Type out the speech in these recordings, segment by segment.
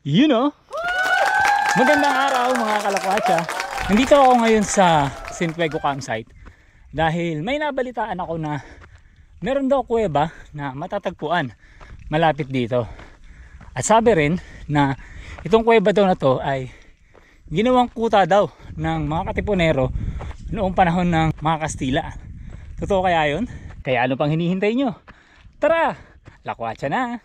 You know? Magandang araw mga kalakwatsa. Nandito ako ngayon sa Cienfuegos campsite dahil may nabalitaan ako na meron daw kuweba na matatagpuan malapit dito. At sabi rin na itong kuweba daw na to ay ginawang kuta daw ng mga katipunero noong panahon ng mga Kastila. Totoo kaya yun? Kaya ano pang hinihintay nyo? Tara! Lakwatsa na!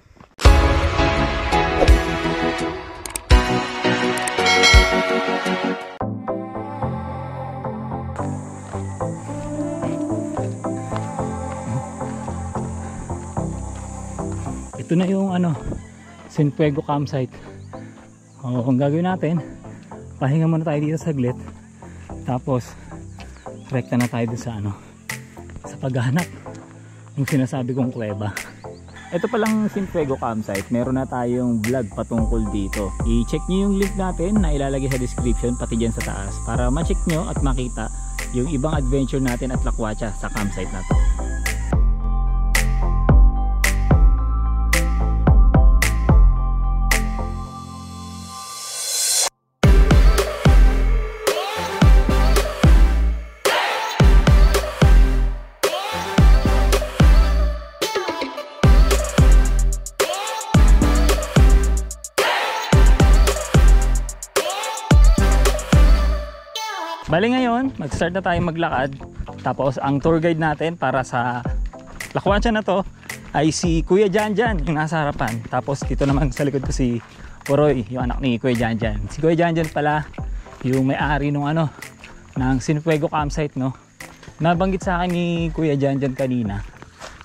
Ito na yung Cienfuegos campsite. Ang gagawin natin, pahinga muna tayo dito saglit. Tapos rekta na tayo dun sa sa paghahanap ng sinasabi kong kuweba. Ito palang Cienfuegos campsite, meron na tayong vlog patungkol dito. I-check nyo yung link natin na ilalagay sa description pati dyan sa taas para ma-check nyo at makita yung ibang adventure natin at lakwatsa sa campsite na to. Bali ngayon, mag-start na tayo maglakad. Tapos ang tour guide natin para sa lakwatsa na to ay si Kuya Janjan, yung nasa harapan. Tapos dito naman sa likod ko si Oroy, yung anak ni Kuya Janjan. Si Kuya Janjan pala yung may-ari nung ng Cienfuegos campsite, no. Nabanggit sa akin ni Kuya Janjan kanina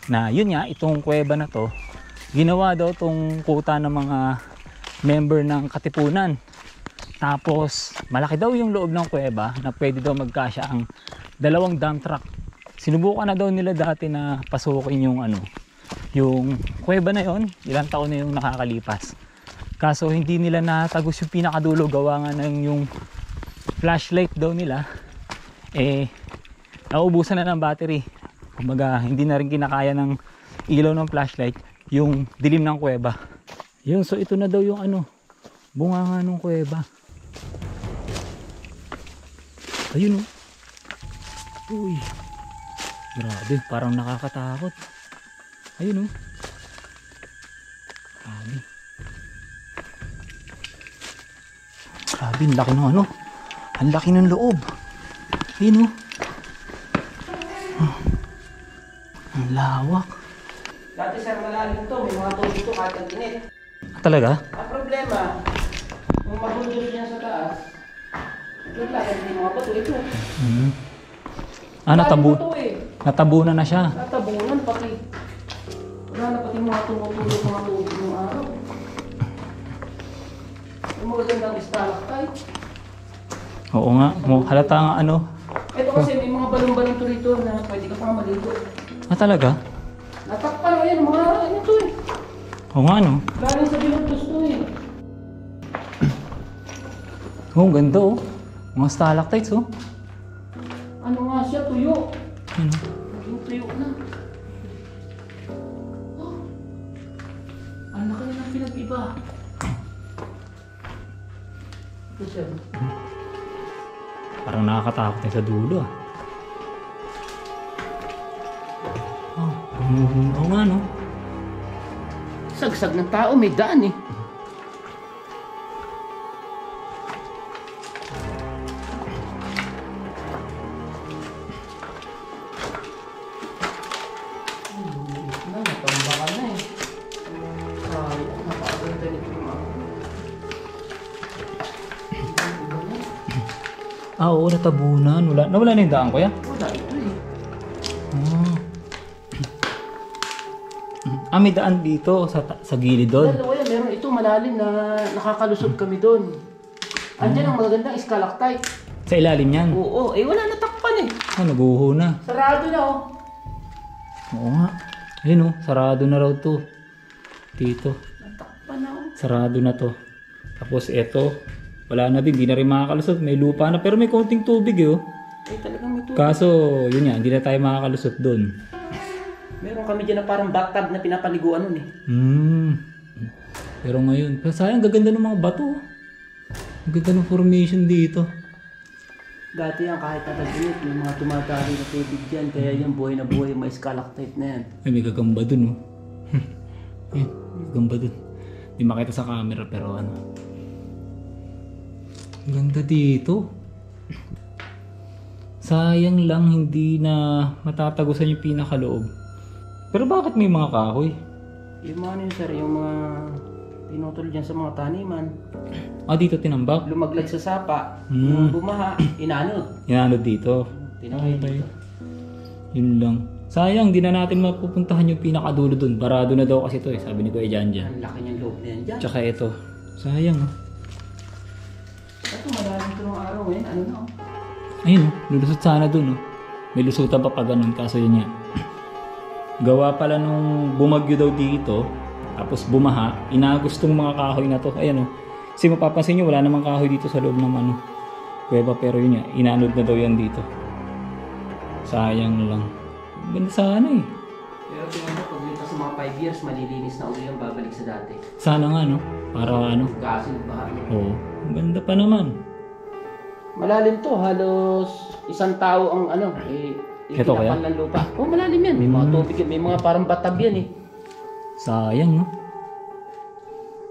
na yun nga, itong kuweba na to ginawa daw tong kuta ng mga member ng katipunan. Tapos malaki daw yung loob ng kuweba na pwede daw magkasya ang 2 dump truck. Sinubukan na daw nila dati na pasukin yung yung kuweba na yon, ilang taon na yung nakakalipas. Kaso hindi nila natagos yung pinakadulo, gawa nga ng yung flashlight daw nila nauubusan na ng battery. Kumbaga hindi na rin kinakaya ng ilaw ng flashlight yung dilim ng kuweba. Yun, so ito na daw yung bunganga ng kuweba. Ayun Uy. Grabe, parang nakakatakot. Ayun Grabe. Grabe, ang laki ng ang laki ng loob. Ayun Ang lawak. Dati sir, malalim to, may mga tubig to kahit ang init. Talaga? Ang problema, kung mahuldos niya sa taas, doon lang, hindi mga bato ito. Natabunan na siya. Natabunan, pati. Wala na pati mga tumutulog mga tubig ng araw. Yung magagandang stalactite. Oo nga, halata nga Ito kasi may mga balong-balong to rito na pwede ka pang maligo. Talaga? Natakpan mo yan, mga to Oo nga Galing sa bilugtos to Ang ganda Mga stalactites Ano nga siya, tuyo. Naging tuyo na. Ang laki na ng pinag-iba. Ito siya. Parang nakakatakot na sa dulo Oo nga Sagsag ng tao, may daan Oo, natabunan. Nawala na yung daan, kuya? Wala ito May daan dito sa gilid doon. Dalawa yan, meron ito malalim na nakakalusot kami doon. Andiyan ang magagandang stalactite. Sa ilalim yan? Oo, wala na takpan Naguho na. Sarado na Oo nga. Ayun sarado na raw to. Dito. Natakpan na Sarado na to. Tapos eto, wala na din, hindi na rin makakalusot. May lupa na pero may konting tubig talagang may tubig. Kaso, yun nga, hindi na tayo makakalusot doon. Meron kami dyan na parang bathtub na pinapaliguan nun Pero ngayon, pero sayang gaganda ng mga bato. Ang ganda ng formation dito. Dati yan kahit natag-init, may mga tumatali na tubig dyan. Kaya yan buhay na buhay yung mga stalactite na yan. Ay, may gagamba dun, oh. Yan, may gagamba dun. Di makita sa camera pero ano. Ang ganda dito. Sayang lang hindi na matatagusan yung pinakaloob. Pero bakit may mga kahoy? Yung mga ano yun sir, yung mga tinutol dyan sa mga taniman. Ah, dito tinambak. Lumaglag sa sapa, yung bumaha, inanod. Inanod dito. Tinakay dito. Yun lang. Sayang, di na natin mapupuntahan yung pinakadulo dun. Barado na daw kasi ito eh, sabi ni Kuya Janjan. Ang laki niyang loob na yan dyan. Tsaka ito. Sayang, oh. Ito, malalim ito ng araw ngayon. Ano na? Ayun, oh. Lulusot sana dun, oh. May lusutan pa pa ganun, kaso yun nga. Gawa pala nung bumagyo daw dito, tapos bumaha, inagos tong mga kahoy na to. Ayan, oh. Kasi mapapansin nyo, wala namang kahoy dito sa loob ng ano, kuweba, pero yun nga, inanod na daw yan dito. Sayang lang. Ganda sana eh. Pero tingnan mo, pag dito sa mga 5 years, malilinis na uli yung babalik sa dati. Sana nga, no? Para ano. Kasi baha. Oo. Ang ganda pa naman. Malalim to, halos isang tao ang ano, Ito kaya? ng lupa. Oh, malalim yan. May mga tubig yan. May mga parang batab yan eh. Sayang, no?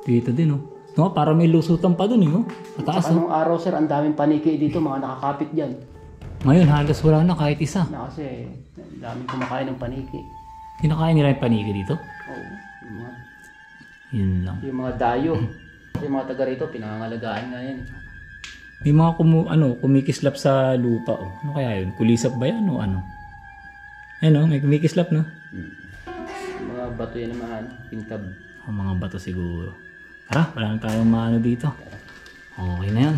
Dito din, no? No, para may lusutan pa dun, eh, no? Mataas, Saka no? nung araw sir, ang daming paniki dito, mga nakakapit dyan. Ngayon, halos wala na kahit isa. Na kasi, ang daming kumakain ng paniki. Kinakain nila yung paniki dito? Oo. Yun lang. Yung mga dayo. Yung mga taga rito, pinangangalagaan nga yan. May mga kumikislap sa lupa, oh. Ano kaya yun? Kulisap ba yan o ano? Ano, may kumikislap, no? Yung mga bato yan naman, pintab. O mga bato siguro. Tara, wala na tayong maano dito. Okay na yan.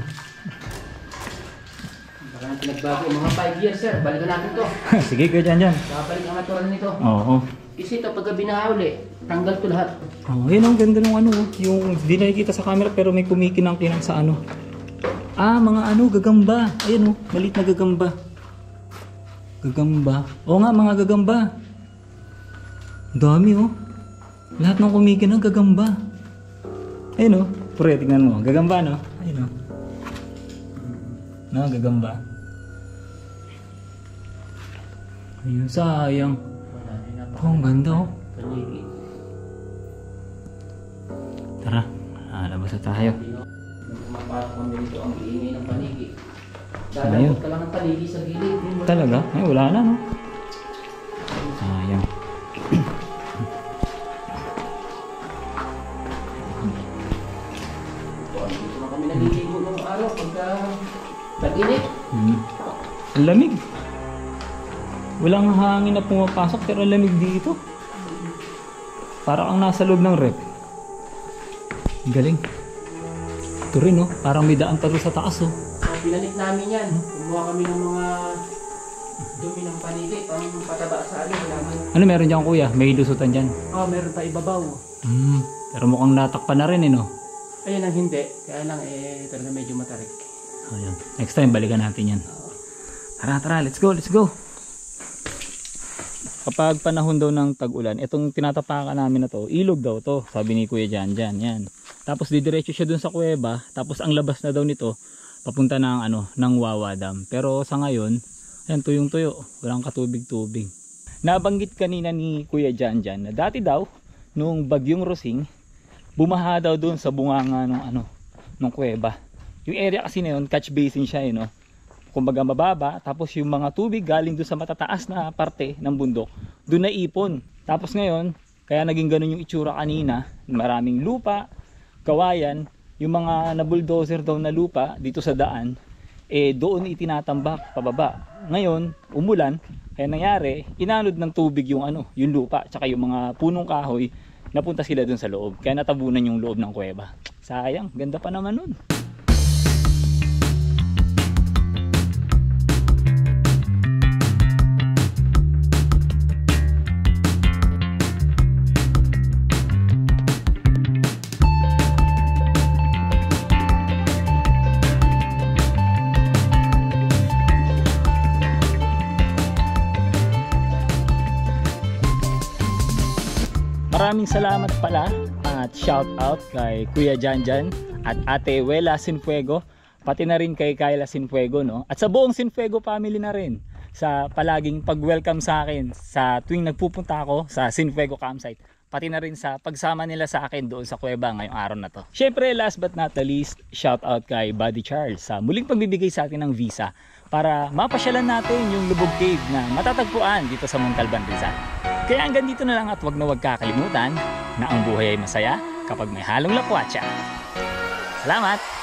Baka na pinagbago. Mga 5 years sir, balikan natin to. Sige, Kuya Janjan. Babalik ang natural nito. Oo. Kasi ito, pagka binahuli, tanggal to lahat. Oh, yun ang ganda ng ano, yung di nakikita sa camera pero may kumikinang-kinang sa ano. Ah, mga ano, gagamba. Ayun oh, maliit na gagamba. Gagamba. Oo nga, mga gagamba. Ang dami oh. Lahat ng kumikinang gagamba. Ayun oh, pure, tingnan mo. Gagamba, no? Ayun oh. No, gagamba. Ayun, sayang. Oh, ang ganda oh. Paniki. Tara, labas na tayo. Mapasok kami dito ang iingay ng paniki. Ayun. Dadapot ka lang ng paniki sa gilid. Talaga? Ay, wala na, no? Sayang. Dito na kami naliligo ng araw pagka tag-init. Ang lamig. Walang hangin na pumapasok pero ang lamig dito. Parang ang nasa loob ng rep. Galing. Ito rin, no? Parang may daan pa doon sa taas, oh. Pinalit namin yan. Kumuha kami ng mga dumi ng paniki pang pataba sa alin. Ano meron dyan, kuya? May lusutan dyan. Meron pa ibabaw. Pero mukhang natakpan na rin, eh, no? Ayun ang hindi. Kaya lang talaga medyo matarik. Ayan. Next time, balikan natin yan. Tara, let's go, let's go. Kapag panahon daw ng tag-ulan, itong tinatapakan namin na to, ilog daw to, sabi ni Kuya Janjan, yan. Tapos didiretso siya dun sa kuweba, tapos ang labas na daw nito, papunta ng ng Wawa Dam. Pero sa ngayon, ayan, tuyong-tuyo, walang katubig-tubig. Nabanggit kanina ni Kuya Janjan na dati daw, nung bagyong Rosing, bumaha daw dun sa bunganga ng kuweba. Yung area kasi na yun, catch basin siya, no? Kumbaga mababa, tapos yung mga tubig galing doon sa matataas na parte ng bundok, doon na ipon. Tapos ngayon, kaya naging ganun yung itsura kanina, maraming lupa, kawayan, yung mga na-bulldozer daw na lupa dito sa daan, doon itinatambak pababa. Ngayon, umulan, kaya nangyari, inanod ng tubig yung yung lupa, tsaka yung mga punong kahoy, napunta sila doon sa loob. Kaya natabunan yung loob ng kuweba. Sayang, ganda pa naman nun. Maraming salamat pala at shout out kay Kuya Janjan at Ate Wela Sinfuego, pati na rin kay Kyla Sinfuego, no? At sa buong Sinfuego family na rin sa palaging pag-welcome sa akin sa tuwing nagpupunta ako sa Sinfuego campsite, pati na rin sa pagsama nila sa akin doon sa kuweba ngayong araw na to. Syempre, last but not the least, shout out kay Buddy Charles sa muling pagbibigay sa atin ng visa para mapasyalan natin yung Lubog Cave na matatagpuan dito sa Montalban, Rizal. Kaya hanggang dito na lang at wag na wag kakalimutan na ang buhay ay masaya kapag may halong lakwatsa. Salamat!